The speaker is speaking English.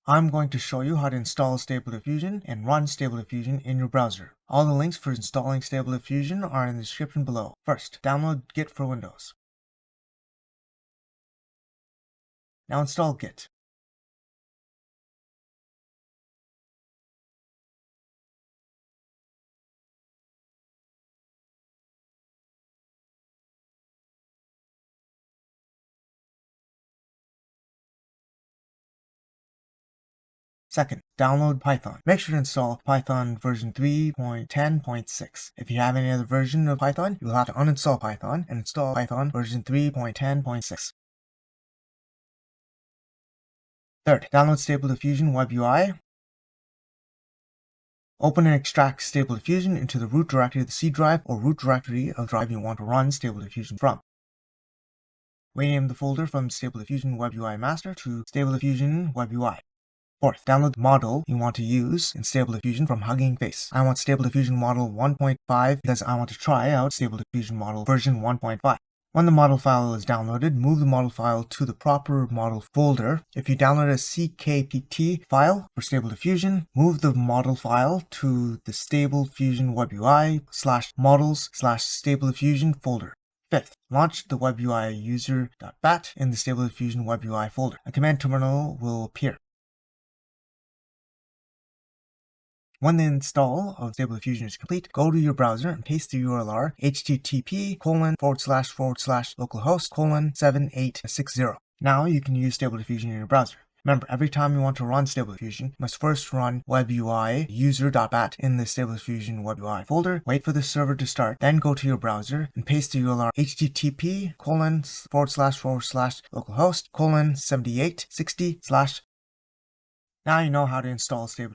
I'm going to show you how to install Stable Diffusion and run Stable Diffusion in your browser. All the links for installing Stable Diffusion are in the description below. First, download Git for Windows. Now install Git. Second, download Python. Make sure to install Python version 3.10.6. If you have any other version of Python, you will have to uninstall Python and install Python version 3.10.6. Third, download Stable Diffusion WebUI. Open and extract Stable Diffusion into the root directory of the C drive or root directory of the drive you want to run Stable Diffusion from. Rename the folder from Stable Diffusion Webui-master to Stable Diffusion WebUI. Fourth, download the model you want to use in Stable Diffusion from Hugging Face. I want Stable Diffusion Model 1.5 because I want to try out Stable Diffusion Model version 1.5. When the model file is downloaded, move the model file to the proper model folder. If you download a CKPT file for Stable Diffusion, move the model file to the Stable Diffusion webui/models/Stable Diffusion folder. Fifth, launch the webui-user.bat in the Stable Diffusion WebUI folder. A command terminal will appear. When the install of Stable Diffusion is complete, go to your browser and paste the URL http://localhost:7860. Now you can use Stable Diffusion in your browser. Remember, every time you want to run Stable Diffusion, you must first run webui-user.bat in the Stable Diffusion WebUI folder, wait for the server to start, then go to your browser and paste the URL http://localhost:7860/. Now you know how to install Stable Diffusion.